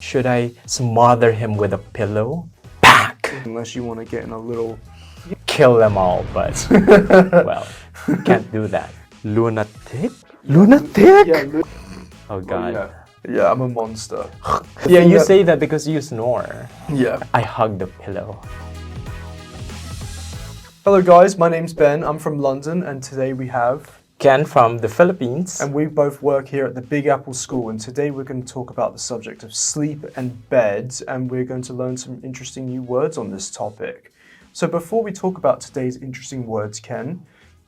Should I smother him with a pillow? Pack! Unless you want to get in a little... Kill them all, but, well, can't do that. Lunatic? Lunatic? Yeah, Oh God. yeah, I'm a monster. Yeah, you say that because you snore. Yeah. I hug the pillow. Hello guys, my name's Ben, I'm from London, and today we have... Ken from the Philippines. And we both work here at the Big Apple School, and today we're going to talk about the subject of sleep and bed, and we're going to learn some interesting new words on this topic. So before we talk about today's interesting words, Ken,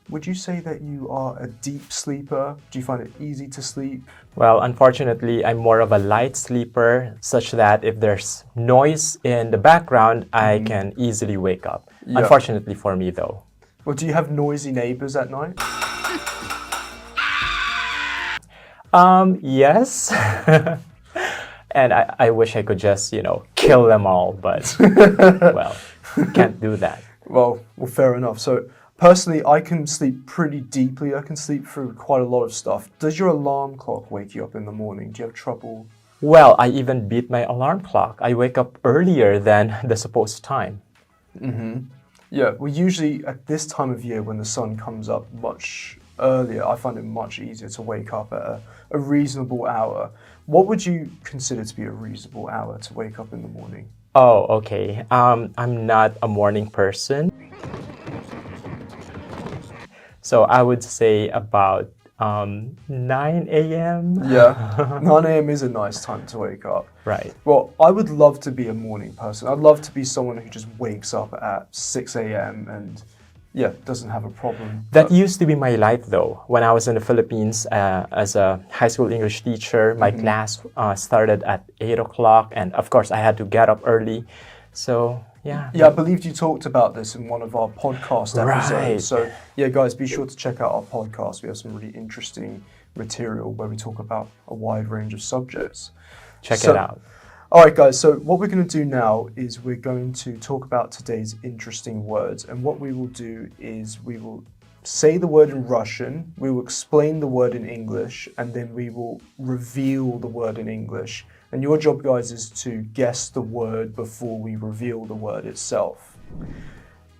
would you say that you are a deep sleeper? Do you find it easy to sleep? Well, unfortunately, I'm more of a light sleeper, such that if there's noise in the background, I can easily wake up. Yeah. Unfortunately for me, though. Well, do you have noisy neighbors at night? Yes. And I wish I could just, kill them all, but, well, can't do that. Well, fair enough. So, personally, I can sleep pretty deeply. I can sleep through quite a lot of stuff. Does your alarm clock wake you up in the morning? Do you have trouble? Well, I even beat my alarm clock. I wake up earlier than the supposed time. Yeah, well, usually at this time of year when the sun comes up much earlier, I find it much easier to wake up at a reasonable hour. What would you consider to be a reasonable hour to wake up in the morning? Oh, okay. I'm not a morning person. So I would say about 9 a.m. Yeah, 9 a.m. is a nice time to wake up. Right. Well, I would love to be a morning person. I'd love to be someone who just wakes up at 6 a.m. and doesn't have a problem. That used to be my life, though. When I was in the Philippines as a high school English teacher, my class started at 8 o'clock, and of course I had to get up early. So, yeah. Yeah, I believed you talked about this in one of our podcast episodes. Right. So, yeah, guys, be sure to check out our podcast. We have some really interesting material where we talk about a wide range of subjects. Check it out. All right, guys, so what we're going to do now is we're going to talk about today's interesting words. And what we will do is we will say the word in Russian, we will explain the word in English, and then we will reveal the word in English. And your job, guys, is to guess the word before we reveal the word itself.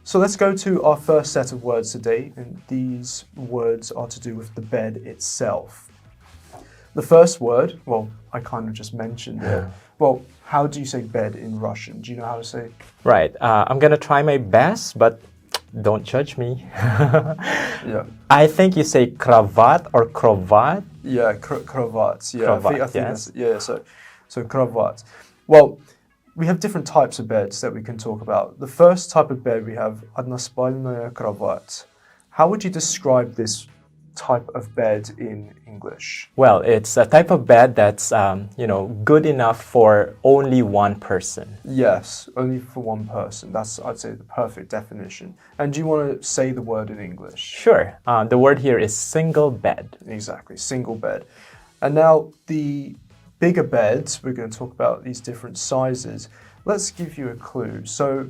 So let's go to our first set of words today, and these words are to do with the bed itself. The first word, well, I kind of just mentioned it. Well, how do you say bed in Russian? Do you know how to say it? Right. I'm going to try my best, but don't judge me. Yeah. I think you say kravat or krovat. Yeah, kravats. Yeah, Kravat, I think yes. that's, yeah, so kravats. Well, we have different types of beds that we can talk about. The first type of bed we have односпальная кровать. How would you describe this type of bed in English? Well, it's a type of bed that's, good enough for only one person. Yes, only for one person. That's, I'd say, the perfect definition. And do you want to say the word in English? Sure. The word here is single bed. Exactly, single bed. And now the bigger beds, we're going to talk about these different sizes. Let's give you a clue. So,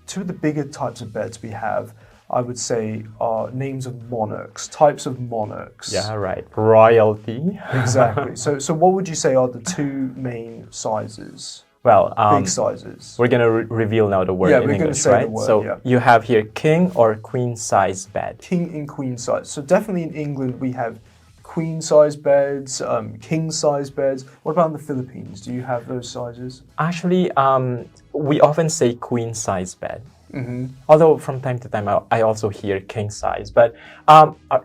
two of the bigger types of beds we have, I would say, are names of monarchs, types of monarchs. Yeah, right. Royalty. Exactly. So what would you say are the two main sizes? Well, Big sizes. we're going to reveal now the word in English, say right? the word, So you have here king or queen size bed. King and queen size. So definitely in England we have queen size beds, king size beds. What about in the Philippines? Do you have those sizes? Actually, we often say queen size bed. Although from time to time I also hear king size, but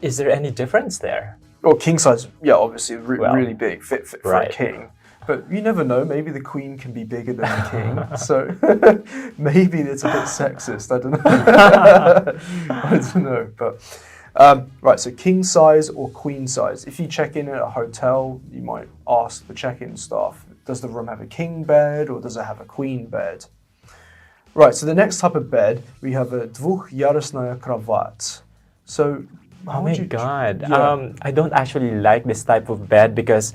is there any difference there? Well, king size, yeah, obviously really big, fit for right. a king. But you never know, maybe the queen can be bigger than the king, so maybe it's a bit sexist, I don't know. I don't know, but right, so king size or queen size. If you check in at a hotel, you might ask the check-in staff, does the room have a king bed or does it have a queen bed? Right, so the next type of bed, we have a двухъярусная кровать. So, Oh my God. Yeah. I don't actually like this type of bed because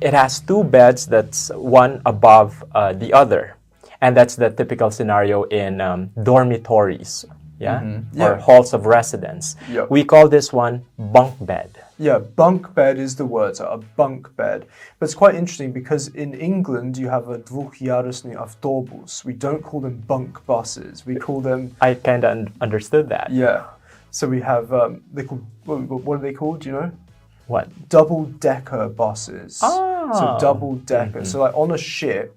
it has two beds that's one above the other. And that's the typical scenario in dormitories. yeah, Mm-hmm. or Yeah. halls of residence. Yep. We call this one bunk bed. Yeah, bunk bed is the word, so a bunk bed. But it's quite interesting because in England you have a dwuchjarusny автобус. We don't call them bunk buses. We call them, I kind of understood that. yeah. So we have, they call, what are they called, do you know? What? Double-decker buses. Ah. So double-decker. So like on a ship,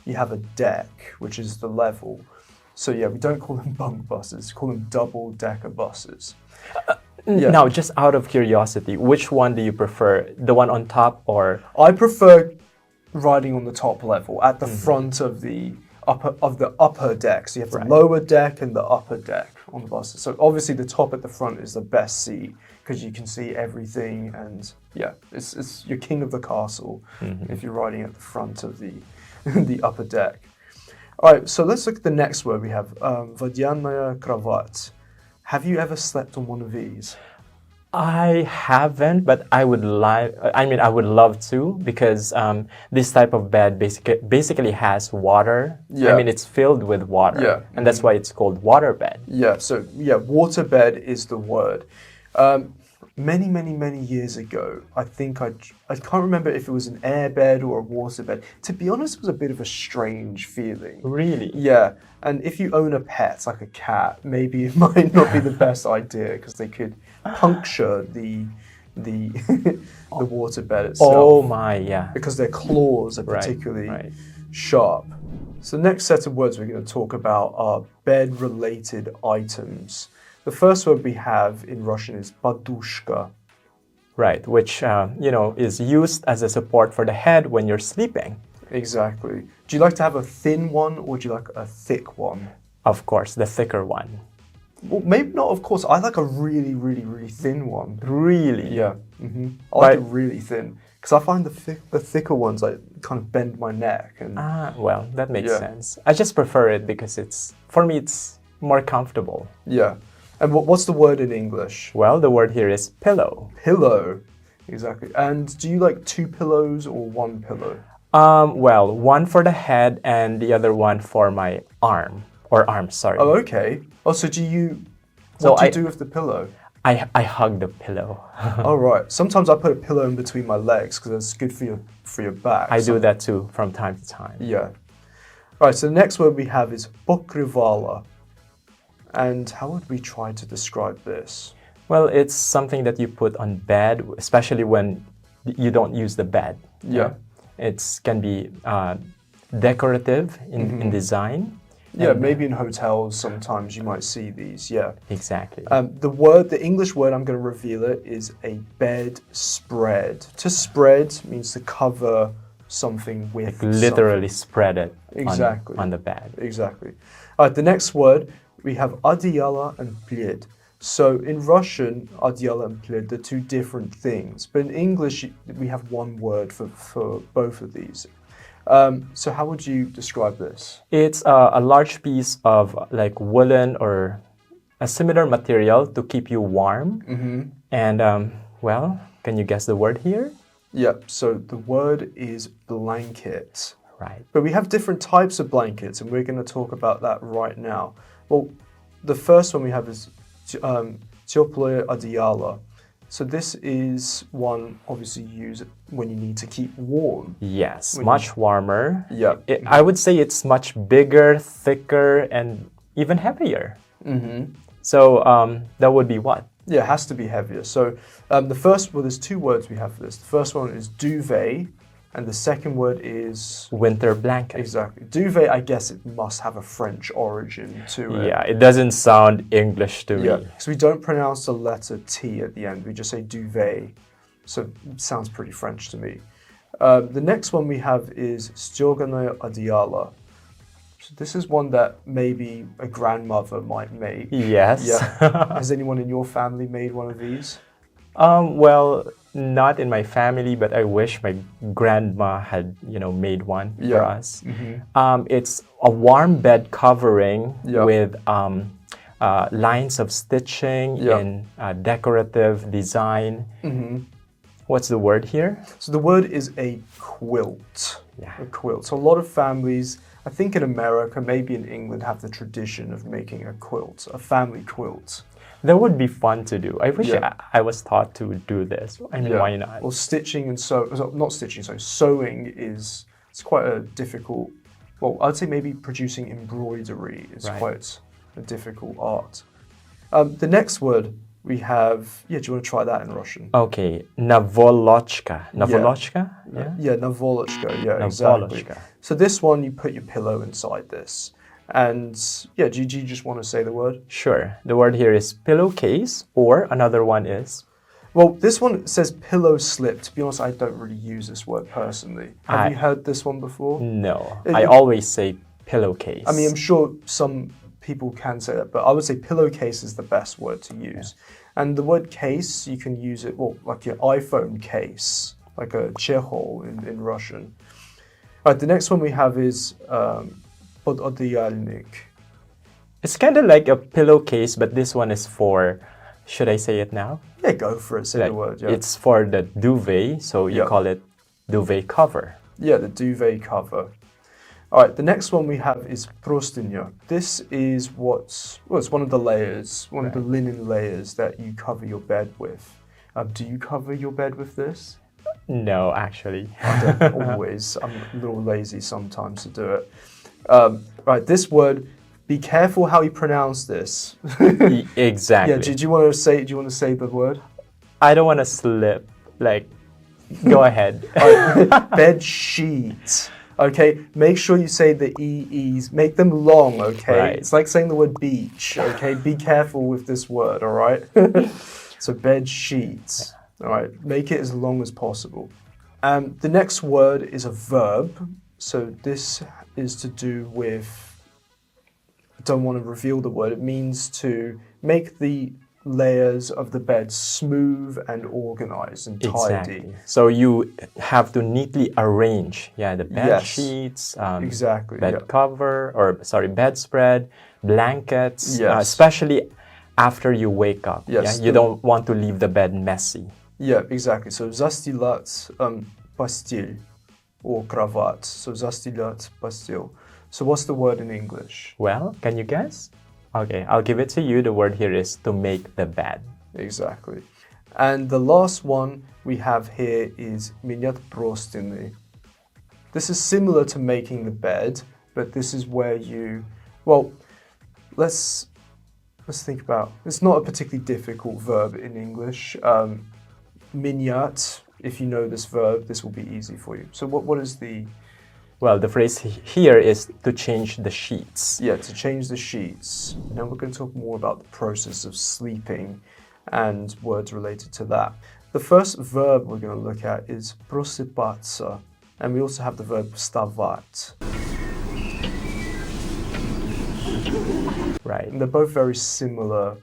you have a deck, which is the level. So yeah, we don't call them bunk buses. We call them double-decker buses. Yeah. Now, just out of curiosity, which one do you prefer? The one on top or? I prefer riding on the top level at the front of the upper deck. So you have the lower deck and the upper deck on the buses. So obviously the top at the front is the best seat because you can see everything, and yeah, it's you're king of the castle if you're riding at the front of the the upper deck. All right, so let's look at the next word we have. Водяная кровать. Have you ever slept on one of these? I haven't, but I would like. I mean, I would love to because this type of bed basically has water. Yeah. I mean, it's filled with water. Yeah. And that's why it's called water bed. Yeah. So yeah, water bed is the word. Many years ago, I think I can't remember if it was an air bed or a water bed. To be honest, it was a bit of a strange feeling. Really? Yeah. And if you own a pet, like a cat, maybe it might not be the best idea because they could puncture the water bed itself. Oh my, yeah. Because their claws are particularly sharp. So the next set of words we're going to talk about are bed-related items. The first word we have in Russian is podushka. Right, which, is used as a support for the head when you're sleeping. Exactly. Do you like to have a thin one or do you like a thick one? Of course, the thicker one. Well, maybe not, of course. I like a really thin one. Really? Yeah. I like it really thin. Because I find the thicker ones like kind of bend my neck. And well, that makes sense. I just prefer it because for me, it's more comfortable. Yeah. And what's the word in English? Well, the word here is pillow. Pillow. Exactly. And do you like two pillows or one pillow? Well, one for the head and the other one for my arm. Or arms, sorry. Oh, okay. Oh, so what do you do with the pillow? I hug the pillow. Oh, right. Sometimes I put a pillow in between my legs because it's good for your back. I do that too from time to time. Yeah. All right, so the next word we have is pokrivala. And how would we try to describe this? Well, it's something that you put on bed, especially when you don't use the bed. Yeah. It can be decorative in design. Yeah, maybe in hotels sometimes you might see these, yeah. Exactly. The English word I'm going to reveal it is a bedspread. To spread means to cover something with literally spread it on the bed. Exactly. All right, the next word, we have одеяло and плед. So in Russian, одеяло and плед, they're two different things. But in English, we have one word for both of these. So how would you describe this? It's a large piece of like woolen or a similar material to keep you warm. And well, can you guess the word here? Yep, so the word is blanket. Right. But we have different types of blankets, and we're going to talk about that right now. Well, the first one we have is теплое одеяло. So this is one obviously used when you need to keep warm. Yes, much warmer. Yeah. I would say it's much bigger, thicker, and even heavier. So that would be what? Yeah, it has to be heavier. So there's two words we have for this. The first one is duvet, and the second word is winter blanket. Exactly. Duvet, I guess it must have a French origin to it. Yeah, it doesn't sound English to me. Yeah, because we don't pronounce the letter T at the end. We just say duvet. So it sounds pretty French to me. The next one we have is стёганое одеяло. So this is one that maybe a grandmother might make. Yes. Yeah. Has anyone in your family made one of these? Well, not in my family, but I wish my grandma had, made one for us. It's a warm bed covering with lines of stitching in decorative design. What's the word here? So the word is a quilt. Yeah. A quilt. So a lot of families, I think in America, maybe in England, have the tradition of making a quilt, a family quilt. That would be fun to do. I wish Yeah. I was taught to do this. I mean, why not? Or stitching and not stitching, so sewing it's quite a difficult, well, I'd say maybe producing embroidery is Right. quite a difficult art. The next word we have, do you want to try that in Russian? Okay, Navolochka. Navolochka? Yeah. Yeah, navolochka, yeah, exactly. Navolochka. So this one, you put your pillow inside this. And yeah, do you just want to say the word? Sure. The word here is pillowcase, or another one is... Well, this one says pillow slip. To be honest, I don't really use this word personally. Have you heard this one before? No. I always say pillowcase. I mean, I'm sure some people can say that, but I would say pillowcase is the best word to use. Yeah. And the word case, you can use it, well, like your iPhone case, like a chehol in Russian. All right, the next one we have is pododiyalnik. It's kind of like a pillowcase, but this one is for... Should I say it now? Yeah, go for it. Say the word. Yeah. It's for the duvet, so you call it duvet cover. Yeah, the duvet cover. All right, the next one we have is prostinya. This is it's one of the layers, one of the linen layers that you cover your bed with. Do you cover your bed with this? No, actually. I don't always. I'm a little lazy sometimes to do it. Right, this word. Be careful how you pronounce this. Exactly. Yeah. Do you want to say the word? I don't want to slip. Like, go ahead. Bed sheet. Okay. Make sure you say the e's. Make them long. Okay. Right. It's like saying the word beach. Okay. Be careful with this word. All right. So bed sheets. All right. Make it as long as possible. The next word is a verb. So this is to do with. I don't want to reveal the word. It means to make the layers of the bed smooth and organized and tidy. Exactly. So you have to neatly arrange, the bed sheets, bed cover, bedspread, blankets, especially after you wake up. Yes, you don't want to leave the bed messy. Yeah, exactly. So zastilat pastil or cravat. So zastilat pastil. So what's the word in English? Well, can you guess? Okay, I'll give it to you. The word here is to make the bed. Exactly. And the last one we have here is minят prostiny. This is similar to making the bed, but this is where you, well, let's think about, it's not a particularly difficult verb in English. Minят, if you know this verb, this will be easy for you. So what is the... Well, the phrase here is to change the sheets. Yeah, to change the sheets. Now we're going to talk more about the process of sleeping and words related to that. The first verb we're going to look at is prosipatsa, and we also have the verb vstavat. Right. And they're both very similar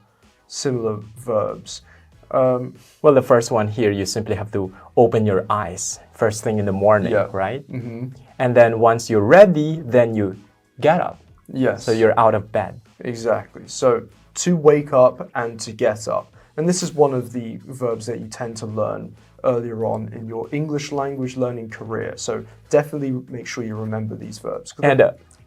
verbs. Well, the first one here, you simply have to open your eyes first thing in the morning, right? Mm-hmm. And then once you're ready, then you get up. Yes. So you're out of bed. Exactly. So to wake up and to get up. And this is one of the verbs that you tend to learn earlier on in your English language learning career. So definitely make sure you remember these verbs. And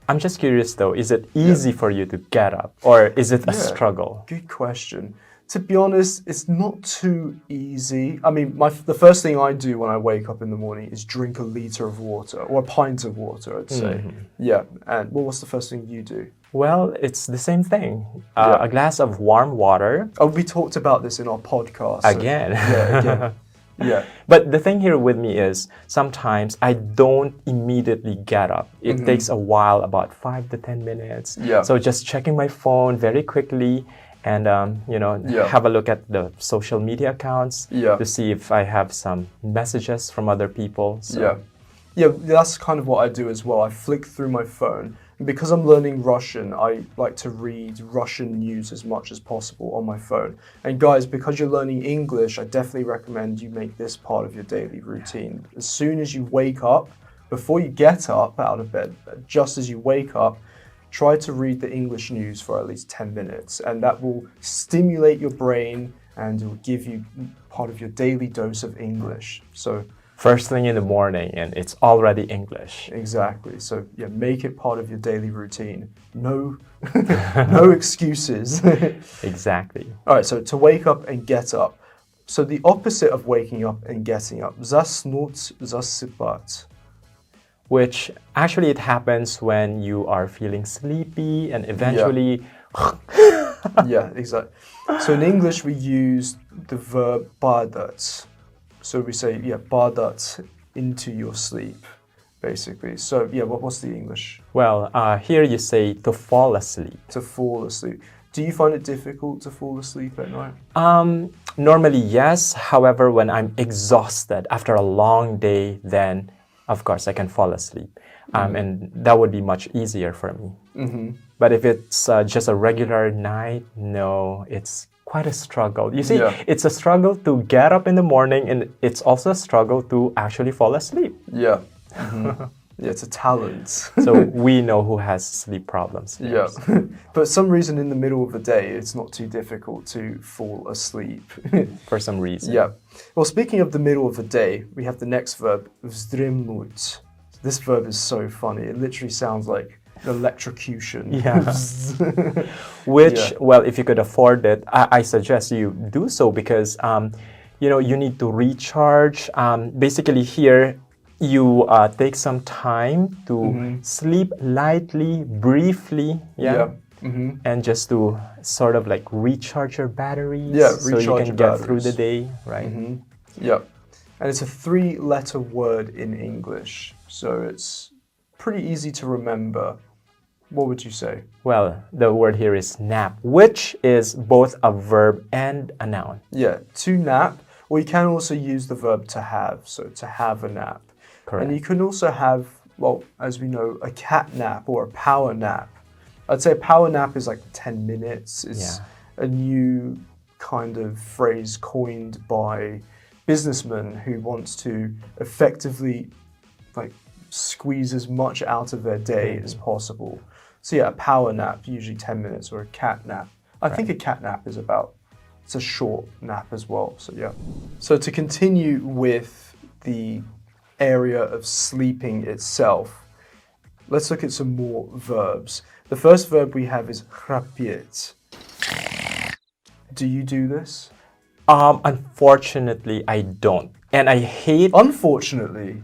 I'm just curious though, is it easy for you to get up or is it a struggle? Good question. To be honest, it's not too easy. I mean, the first thing I do when I wake up in the morning is drink a liter of water, or a pint of water, I'd say. Mm-hmm. Yeah, and what's the first thing you do? Well, it's the same thing. A glass of warm water. Oh, we talked about this in our podcast. Again. Again. Yeah. But the thing here with me is sometimes I don't immediately get up. It takes a while, about 5 to 10 minutes. Yeah. So just checking my phone very quickly and, have a look at the social media accounts to see if I have some messages from other people. So. Yeah, that's kind of what I do as well. I flick through my phone. And because I'm learning Russian, I like to read Russian news as much as possible on my phone. And guys, because you're learning English, I definitely recommend you make this part of your daily routine. As soon as you wake up, before you get up out of bed, just as you wake up, try to read the English news for at least 10 minutes. And that will stimulate your brain and it will give you part of your daily dose of English. So first thing in the morning, and it's already English. Exactly. So yeah, make it part of your daily routine. No, no excuses. Exactly. All right. So to wake up and get up. So the opposite of waking up and getting up, заснуть, засыпать. Which actually it happens when you are feeling sleepy and eventually. Yeah, exactly. So in English we use the verb падать. So we say, падать into your sleep, basically. So yeah, what's the English? Well, here you say to fall asleep. To fall asleep. Do you find it difficult to fall asleep at night? Normally, yes. However, when I'm exhausted after a long day, then of course I can fall asleep. And that would be much easier for me. Mm-hmm. But if it's just a regular night, no, it's quite a struggle. You see, it's a struggle to get up in the morning, and it's also a struggle to actually fall asleep. Yeah. Mm-hmm. Yeah, it's a talent. So we know who has sleep problems. Yeah. But some reason in the middle of the day, it's not too difficult to fall asleep. For some reason. Yeah. Well, speaking of the middle of the day, we have the next verb, вздремнуть. This verb is so funny. It literally sounds like electrocution. Yeah. Which, well, if you could afford it, I suggest you do so because, you need to recharge. Basically here, you take some time to sleep lightly, briefly, and just to sort of like recharge your batteries, so you can get through the day, right? Yeah, and it's a 3-letter word in English, so it's pretty easy to remember. What would you say? Well, the word here is nap, which is both a verb and a noun. Yeah, to nap, or you can also use the verb to have, so to have a nap. Correct. And you can also have, well, as we know, a cat nap or a power nap. I'd say a power nap is like 10 minutes. It's a new kind of phrase coined by businessmen who wants to effectively like squeeze as much out of their day as possible. So yeah, a power nap, usually 10 minutes, or a cat nap. I think a cat nap is it's a short nap as well, so yeah. So to continue with the area of sleeping itself, let's look at some more verbs. The first verb we have is храпеть. Do you do this? Unfortunately, I don't. And I hate... Unfortunately?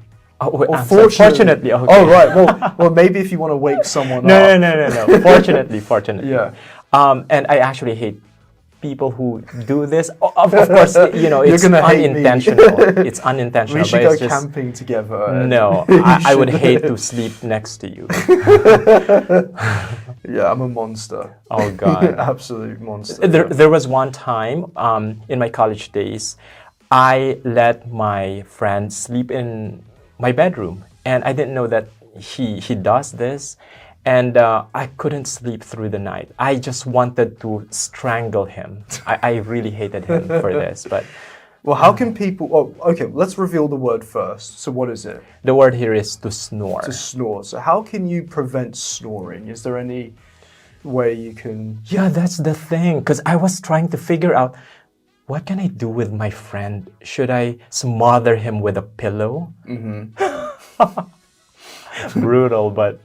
Fortunately. Okay. Oh, right. Well, maybe if you want to wake someone up. No. Fortunately. Yeah. And I actually hate people who do this. Of course, it's unintentional. It's unintentional. We should go camping together. No, I would hate to sleep next to you. Yeah, I'm a monster. Oh, God. Absolute monster. There was one time in my college days, I let my friend sleep in my bedroom, and I didn't know that he does this. And I couldn't sleep through the night. I just wanted to strangle him. I really hated him for this. But well, how can people... Oh, okay, let's reveal the word first. So what is it? The word here is to snore. To snore. So how can you prevent snoring? Is there any way you can... Yeah, that's the thing. Because I was trying to figure out, what can I do with my friend? Should I smother him with a pillow? Brutal, but...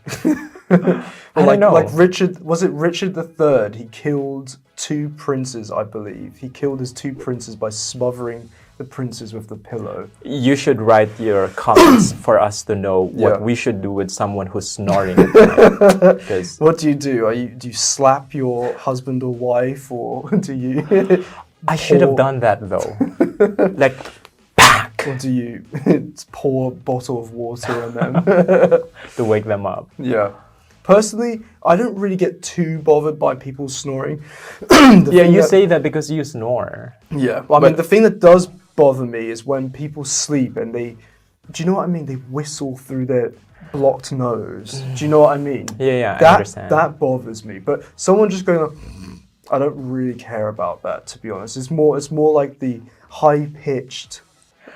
I don't know. Like Richard, was it Richard III? He killed 2 princes, I believe. He killed his 2 princes by smothering the princes with the pillow. You should write your comments for us to know what we should do with someone who's snoring at night. What do? Do you slap your husband or wife, or do you... I should have done that though. Like, or do you pour a bottle of water on them? To wake them up. Yeah. Personally, I don't really get too bothered by people snoring. You say that because you snore. Yeah. Well, I mean, the thing that does bother me is when people sleep and do you know what I mean? They whistle through their blocked nose. Do you know what I mean? Yeah, I understand. That bothers me. But someone just going, I don't really care about that, to be honest. It's more like the high-pitched,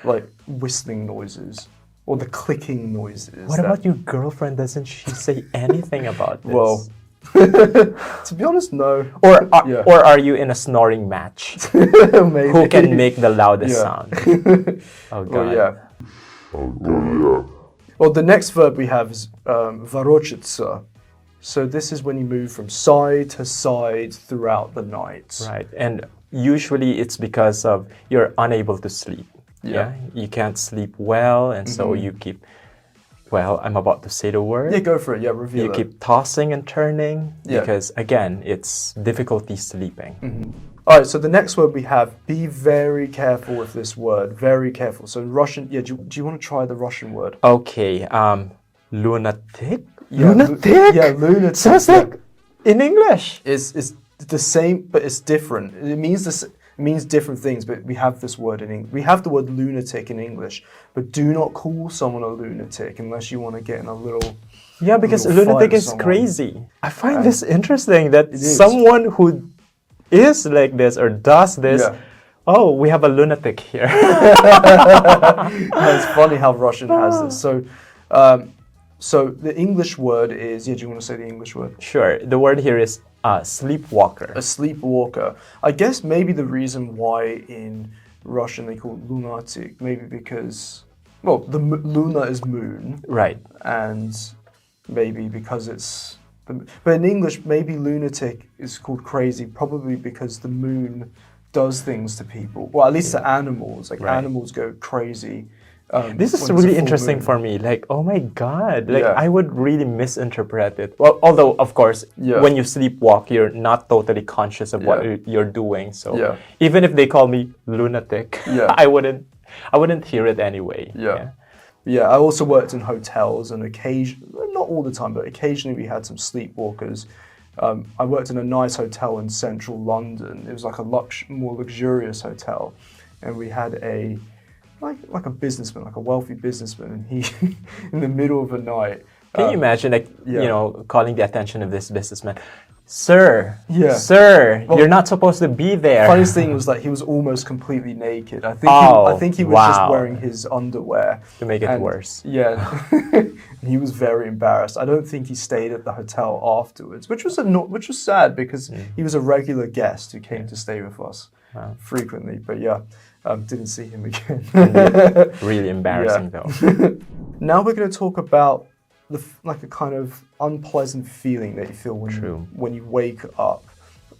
like, whistling noises. Or the clicking noises. What about your girlfriend? Doesn't she say anything about this? Well, To be honest, no. Or are you in a snoring match? Maybe. Who can make the loudest sound? Oh God. Well, yeah. Well, the next verb we have is ворочаться. So this is when you move from side to side throughout the night. Right, and usually it's because of you're unable to sleep. Yeah, you can't sleep well, and so you keep. Well, I'm about to say the word. Yeah, go for it. Yeah, reveal it. You keep tossing and turning because again, it's difficulty sleeping. All right, so the next word we have, be very careful with this word, very careful. So in Russian, do you want to try the Russian word? Okay, lunatic? Yeah, lunatic? Lunatic. Sounds like in English. It's the same, but it's different. It means different things, but we have this word in English. We have the word lunatic in English, but do not call someone a lunatic unless you want to get in a little... Yeah, because lunatic is crazy. I find this interesting that someone who is like this or does this, oh, we have a lunatic here. It's funny how Russian has this. So the English word is, do you want to say the English word? Sure. The word here is sleepwalker. A sleepwalker. I guess maybe the reason why in Russian they call it lunatic, maybe because, well, the luna is moon. Right. And maybe because it's... But in English, maybe lunatic is called crazy, probably because the moon does things to people. Well, at least to animals. Like animals go crazy. This is really interesting for me. Like, oh my God, like I would really misinterpret it. Well, although of course, when you sleepwalk, you're not totally conscious of what you're doing. So even if they call me lunatic, I wouldn't hear it anyway. Yeah, I also worked in hotels and not all the time, but occasionally we had some sleepwalkers. I worked in a nice hotel in central London. It was like a more luxurious hotel, and we had like a businessman, like a wealthy businessman, and he, in the middle of the night... Can you imagine, like, you know, calling the attention of this businessman? Sir, well, you're not supposed to be there. Funniest thing was like he was almost completely naked. I think he was just wearing his underwear. To make it worse. Yeah. He was very embarrassed. I don't think he stayed at the hotel afterwards, which was sad because he was a regular guest who came to stay with us frequently. But didn't see him again. Really embarrassing though. Now we're going to talk about like a kind of unpleasant feeling that you feel when you wake up.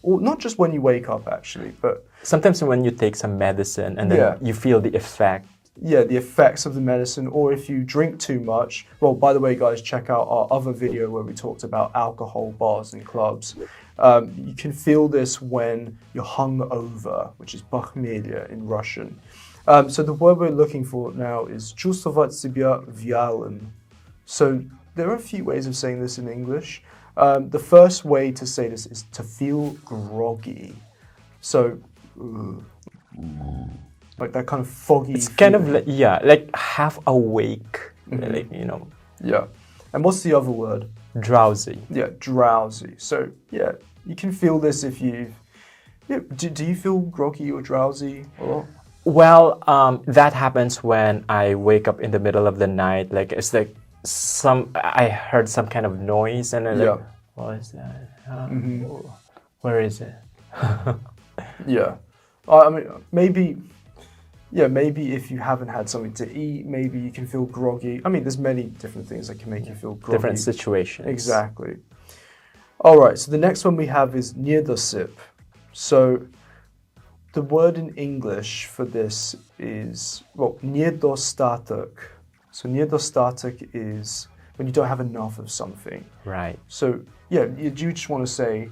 Or not just when you wake up actually, but... Sometimes when you take some medicine and then you feel the effect. Yeah, the effects of the medicine, or if you drink too much. Well, by the way, guys, check out our other video where we talked about alcohol bars and clubs. You can feel this when you're hungover, which is похмелье in Russian. So the word we're looking for now is чувствовать себя вялым. So there are a few ways of saying this in English. The first way to say this is to feel groggy. So, like that kind of foggy It's kind of like, like half awake, like, you know. Yeah. And what's the other word? Drowsy. Yeah, drowsy. So, you can feel this if you... Yeah, do you feel groggy or drowsy a lot? Well, that happens when I wake up in the middle of the night. Like, it's like I heard some kind of noise and I'm like, what is that? Where is it? I mean, maybe if you haven't had something to eat, maybe you can feel groggy. I mean, there's many different things that can make you feel groggy. Different situations. Exactly. All right, so the next one we have is недосып. So the word in English for this is, well, недостаток. So недостаток is when you don't have enough of something. Right. So, do you just want to say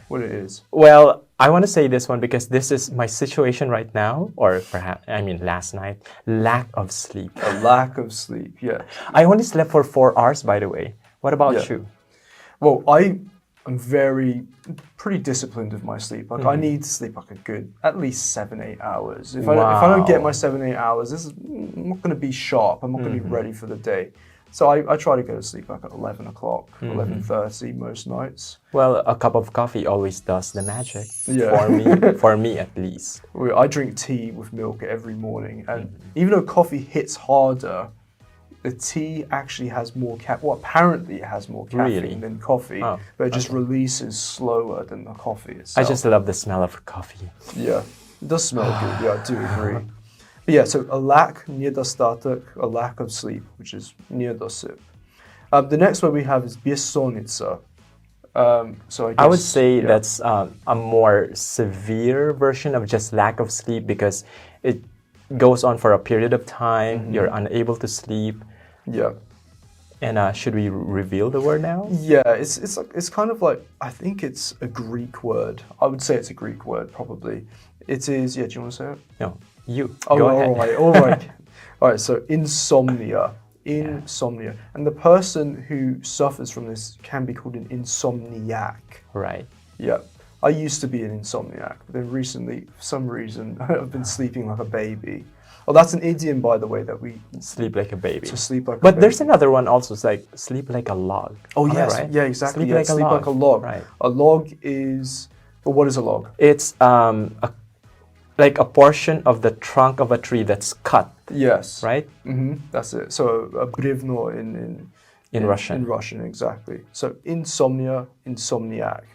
what it is? Well, I want to say this one because this is my situation right now, or perhaps, last night, lack of sleep. A lack of sleep, yeah. I only slept for 4 hours, by the way. What about you? Well, I am pretty disciplined with my sleep. Like I need to sleep like a good, at least 7-8 hours. If I don't get my 7-8 hours, I'm not going to be sharp. I'm not going to be ready for the day. So I try to go to sleep like at 11 o'clock, 11:30 most nights. Well, a cup of coffee always does the magic. For me at least. I drink tea with milk every morning, and even though coffee hits harder, the tea actually has more apparently it has more caffeine than coffee, but it just releases slower than the coffee itself. I just love the smell of coffee. Yeah, it does smell good. Yeah, I do agree. But yeah, so a lack, недостаток, a lack of sleep, which is недосып. The next one we have is бессонница. So I would say that's a more severe version of just lack of sleep because it goes on for a period of time. You're unable to sleep. Yeah. And should we reveal the word now? Yeah, it's kind of like, I think it's a Greek word. I would say it's a Greek word, probably. It is, do you want to say it? No, you. Oh, Go ahead. All right. All right, so insomnia. Insomnia. And the person who suffers from this can be called an insomniac. Right. Yeah. I used to be an insomniac, but then recently, for some reason, I've been sleeping like a baby. Oh, that's an idiom, by the way, that we... Sleep like a baby. To sleep like a But baby. there's another one also, it's like sleep like a log. Oh, yes. Right? Yeah, exactly. Sleep, yeah, like, sleep a log. like a log. Right. A log is... Well, what is a log? It's like a portion of the trunk of a tree that's cut. Yes. Right? That's it. So a brevno in Russian. In Russian, exactly. So insomnia, insomniac.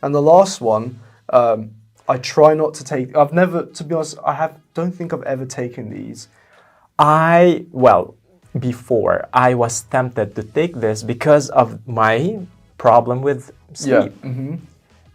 And the last one, I try not to take... I've never, to be honest, don't think I've ever taken these. Before, I was tempted to take this because of my problem with sleep. Yeah.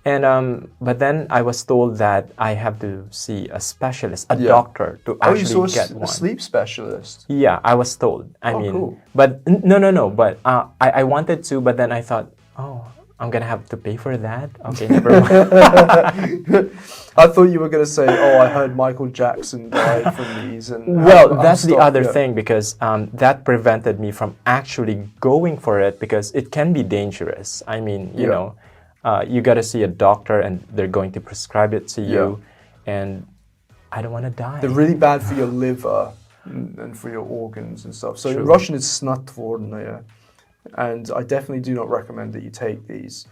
And but then I was told that I have to see a specialist, a doctor, to actually get one. A sleep specialist? Yeah, I was told. I mean, cool. But no. But I wanted to, but then I thought, I'm gonna have to pay for that. Okay, never mind. I thought you were gonna say, I heard Michael Jackson died from these. And that's the other thing, because that prevented me from actually going for it, because it can be dangerous. I mean, you know. You got to see a doctor and they're going to prescribe it to you, and I don't want to die. They're really bad for your liver and for your organs and stuff. So in Russian it's снотворное, and I definitely do not recommend that you take these.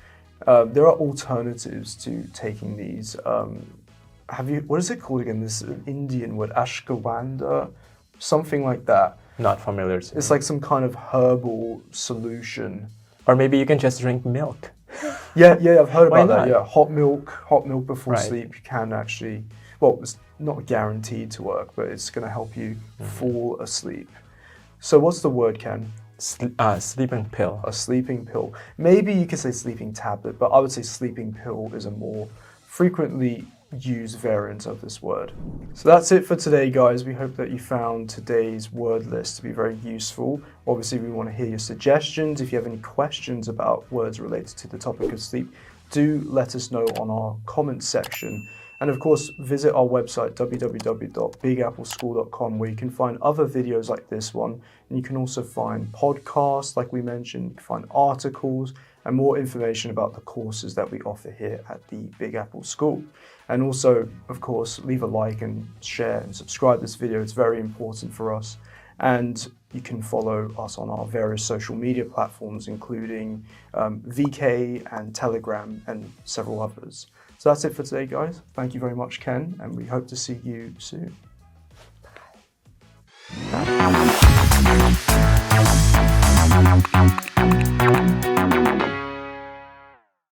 There are alternatives to taking these. What is it called again? This Indian word, ashwagandha, something like that. Not familiar. It's like some kind of herbal solution. Or maybe you can just drink milk. Yeah, I've heard about that. not? Yeah, hot milk before sleep. You can actually, it's not guaranteed to work, but it's going to help you fall asleep. So what's the word, Ken? Sleeping pill. A sleeping pill. Maybe you could say sleeping tablet, but I would say sleeping pill is a more frequently used variant of this word. So that's it for today, guys. We hope that you found today's word list to be very useful. Obviously, we want to hear your suggestions. If you have any questions about words related to the topic of sleep, do let us know on our comment section. And of course, visit our website, www.bigappleschool.com, where you can find other videos like this one. And you can also find podcasts, like we mentioned, you can find articles and more information about the courses that we offer here at the Big Apple School. And also, of course, leave a like and share and subscribe this video. It's very important for us. And you can follow us on our various social media platforms, including VK and Telegram and several others. So that's it for today, guys. Thank you very much, Ken, and we hope to see you soon. Bye.